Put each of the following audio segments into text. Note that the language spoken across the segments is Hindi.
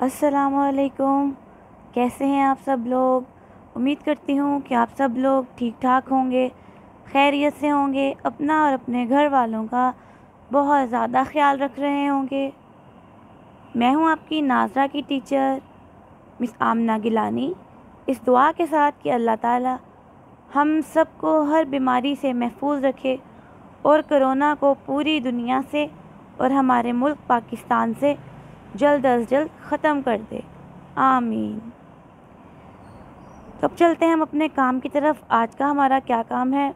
अस्सलामुअलैकुम। कैसे हैं आप सब लोग। उम्मीद करती हूँ कि आप सब लोग ठीक ठाक होंगे, खैरियत से होंगे, अपना और अपने घर वालों का बहुत ज़्यादा ख्याल रख रहे होंगे। मैं हूँ आपकी नाज़रा की टीचर मिस आमना गिलानी, इस दुआ के साथ कि अल्लाह ताला हम सबको हर बीमारी से महफूज रखे और कोरोना को पूरी दुनिया से और हमारे मुल्क पाकिस्तान से जल्द अज जल्द ख़त्म कर दे, आमीन। तो अब चलते हैं हम अपने काम की तरफ। आज का हमारा क्या काम है।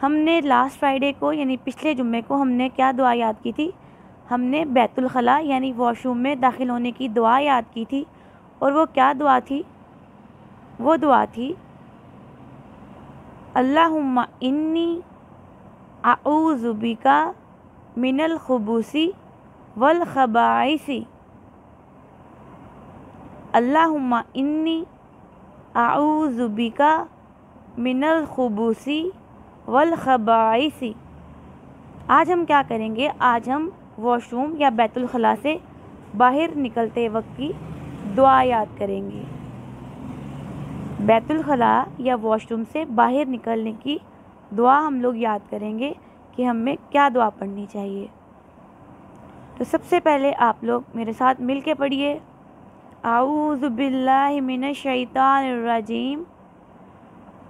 हमने लास्ट फ्राइडे को यानी पिछले जुम्मे को हमने क्या दुआ याद की थी। हमने बैतुल खला यानी वॉशरूम में दाखिल होने की दुआ याद की थी। और वो क्या दुआ थी। वो दुआ थी अल्लाहुम्मा इन्नी आऊज़ु बिका मिनल खुबूसी वल खबाइसी। अल्लाहुम्मा इन्नी आऊज़ु बिका मिनल खुबूसी वल खबाइसी। आज हम क्या करेंगे। आज हम वॉशरूम या बैतुल खला से बाहर निकलते वक्त की दुआ याद करेंगे। बैतुल खला या वॉशरूम से बाहर निकलने की दुआ हम लोग याद करेंगे कि हमें क्या दुआ पढ़नी चाहिए। तो सबसे पहले आप लोग मेरे साथ मिल के पढ़िए, आऊज़ु बिल्लाहि मिनश शैतानिर रजीम।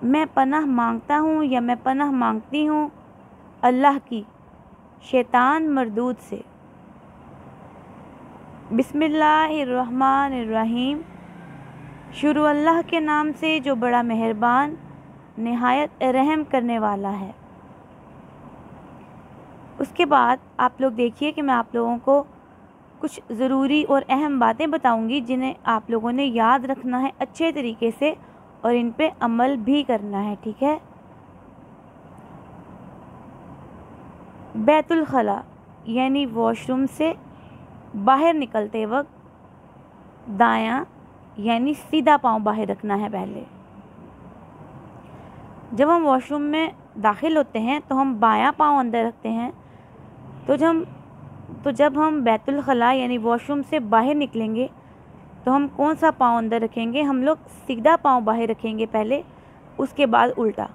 मैं पनाह मांगता हूँ या मैं पनाह मांगती हूँ अल्लाह की शैतान मरदूद से। बिस्मिल्लाहिर्रहमानिर्रहीम। शुरू अल्लाह के नाम से जो बड़ा मेहरबान निहायत रहम करने वाला है। उसके बाद आप लोग देखिए कि मैं आप लोगों को कुछ ज़रूरी और अहम बातें बताऊंगी जिन्हें आप लोगों ने याद रखना है अच्छे तरीके से और इन पे अमल भी करना है, ठीक है। बैतुल खला यानी वॉशरूम से बाहर निकलते वक्त दायां यानी सीधा पाँव बाहर रखना है। पहले जब हम वॉशरूम में दाखिल होते हैं तो हम बायां पाँव अंदर रखते हैं। तो जब हम बैतुल खला यानी वॉशरूम से बाहर निकलेंगे तो हम कौन सा पाँव अंदर रखेंगे। हम लोग सीधा पाँव बाहर रखेंगे पहले, उसके बाद उल्टा।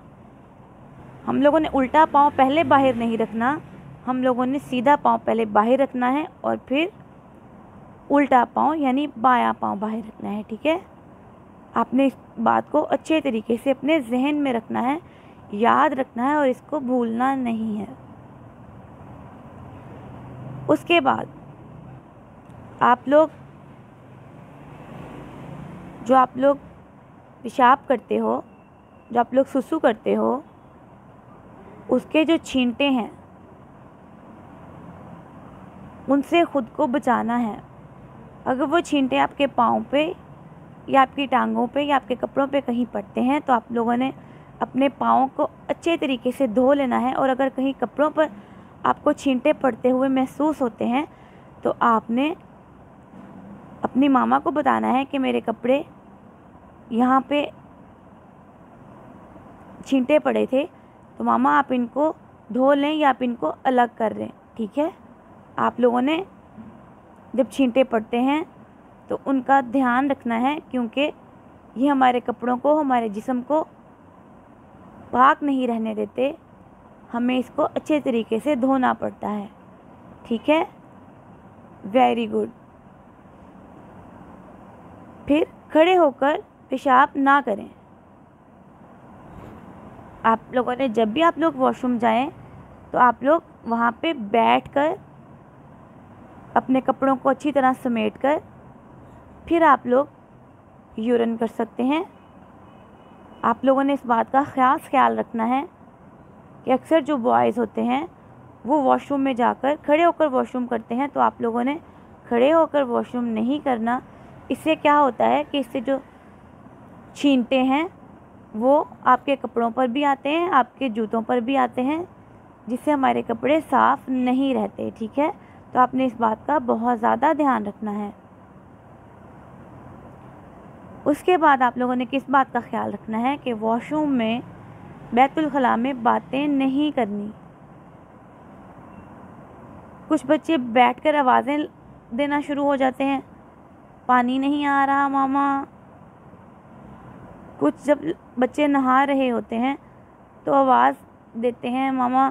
हम लोगों ने उल्टा पाँव पहले बाहर नहीं रखना, हम लोगों ने सीधा पाँव पहले बाहर रखना है और फिर उल्टा पाँव यानी बायां पाँव बाहर रखना है, ठीक है। आपने इस बात को अच्छे तरीके से अपने जहन में रखना है, याद रखना है और इसको भूलना नहीं है। उसके बाद आप लोग पेशाब करते हो, जो आप लोग सुसु करते हो, उसके जो छींटे हैं उनसे ख़ुद को बचाना है। अगर वो छींटे आपके पाँव पे या आपकी टांगों पे या आपके कपड़ों पे कहीं पड़ते हैं तो आप लोगों ने अपने पाँव को अच्छे तरीके से धो लेना है। और अगर कहीं कपड़ों पर आपको छींटे पड़ते हुए महसूस होते हैं तो आपने अपनी मामा को बताना है कि मेरे कपड़े यहाँ पे छींटे पड़े थे, तो मामा आप इनको धो लें या आप इनको अलग कर लें, ठीक है। आप लोगों ने जब छींटे पड़ते हैं तो उनका ध्यान रखना है, क्योंकि ये हमारे कपड़ों को, हमारे जिस्म को पाक नहीं रहने देते। हमें इसको अच्छे तरीके से धोना पड़ता है, ठीक है। Very good. फिर खड़े होकर पेशाब ना करें। आप लोगों ने जब भी आप लोग वॉशरूम जाएं तो आप लोग वहाँ पे बैठकर अपने कपड़ों को अच्छी तरह समेट कर फिर आप लोग यूरिन कर सकते हैं। आप लोगों ने इस बात का ख़ास ख्याल रखना है कि अक्सर जो बॉयज़ होते हैं वो वॉशरूम में जाकर खड़े होकर वॉशरूम करते हैं, तो आप लोगों ने खड़े होकर वॉशरूम नहीं करना। इससे क्या होता है कि इससे जो छींटे हैं वो आपके कपड़ों पर भी आते हैं, आपके जूतों पर भी आते हैं, जिससे हमारे कपड़े साफ़ नहीं रहते, ठीक है। तो आपने इस बात का बहुत ज़्यादा ध्यान रखना है। उसके बाद आप लोगों ने किस बात का ख्याल रखना है कि वॉशरूम में बैतुल खला में बातें नहीं करनी। कुछ बच्चे बैठकर आवाज़ें देना शुरू हो जाते हैं, पानी नहीं आ रहा मामा। कुछ जब बच्चे नहा रहे होते हैं तो आवाज़ देते हैं, मामा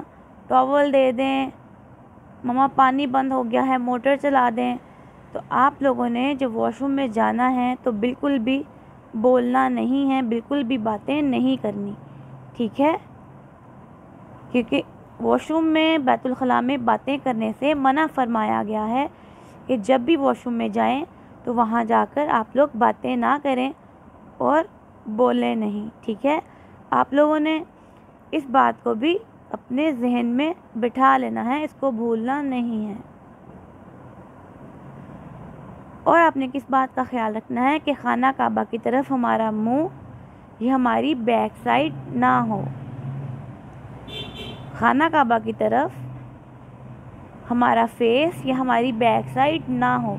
टॉवल दे दें, मामा पानी बंद हो गया है, मोटर चला दें। तो आप लोगों ने जब वॉशरूम में जाना है तो बिल्कुल भी बोलना नहीं है, बिल्कुल भी बातें नहीं करनी, ठीक है? क्योंकि वॉशरूम में, बैतुल खला में बातें करने से मना फरमाया गया है कि जब भी वॉशरूम में जाएं तो वहाँ जाकर आप लोग बातें ना करें और बोलें नहीं, ठीक है? आप लोगों ने इस बात को भी अपने जहन में बिठा लेना है, इसको भूलना नहीं है। और आपने किस बात का ख्याल रखना है कि खाना काबा की तरफ हमारा मुंह ये हमारी बैक साइड ना हो, खाना काबा की तरफ हमारा फेस या हमारी बैक साइड ना हो,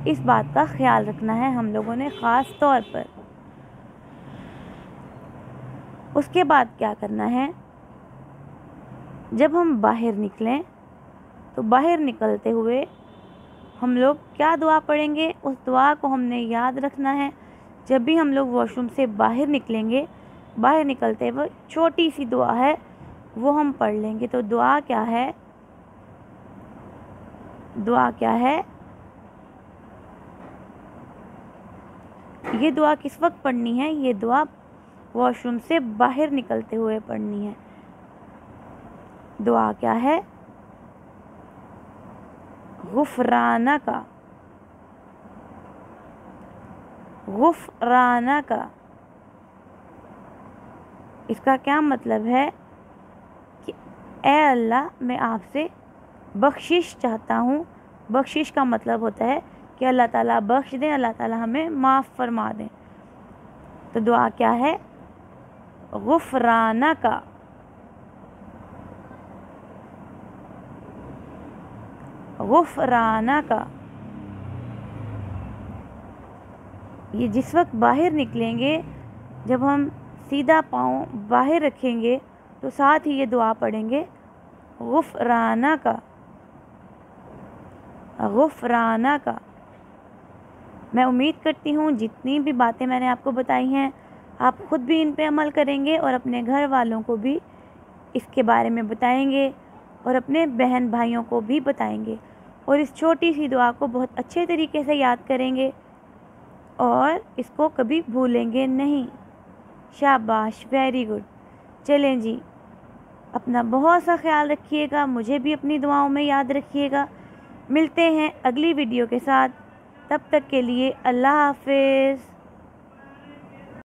इस बात का ख्याल रखना है हम लोगों ने ख़ास तौर पर। उसके बाद क्या करना है, जब हम बाहर निकलें तो बाहर निकलते हुए हम लोग क्या दुआ पढ़ेंगे, उस दुआ को हमने याद रखना है। जब भी हम लोग वॉशरूम से बाहर निकलेंगे, बाहर निकलते हुए छोटी सी दुआ है वो हम पढ़ लेंगे। तो दुआ क्या है, दुआ क्या है, ये दुआ किस वक्त पढ़नी है? ये दुआ वॉशरूम से बाहर निकलते हुए पढ़नी है। दुआ क्या है? गुफराना का, गुफराना का। इसका क्या मतलब है कि ए अल्लाह, मैं आपसे बख्शिश चाहता हूँ। बख्शिश का मतलब होता है कि अल्लाह ताला बख्श दें, अल्लाह ताला हमें माफ़ फरमा दें। तो दुआ क्या है? गुफराना का, गुफराना का। ये जिस वक्त बाहर निकलेंगे, जब हम सीधा पाँव बाहर रखेंगे तो साथ ही ये दुआ पढ़ेंगे, गुफराना का, गुफराना का। मैं उम्मीद करती हूँ जितनी भी बातें मैंने आपको बताई हैं आप ख़ुद भी इन पे अमल करेंगे और अपने घर वालों को भी इसके बारे में बताएंगे और अपने बहन भाइयों को भी बताएंगे और इस छोटी सी दुआ को बहुत अच्छे तरीके से याद करेंगे और इसको कभी भूलेंगे नहीं। शाबाश, वेरी गुड। चलें जी, अपना बहुत सा ख्याल रखिएगा, मुझे भी अपनी दुआओं में याद रखिएगा। मिलते हैं अगली वीडियो के साथ, तब तक के लिए अल्लाह हाफ़िज़।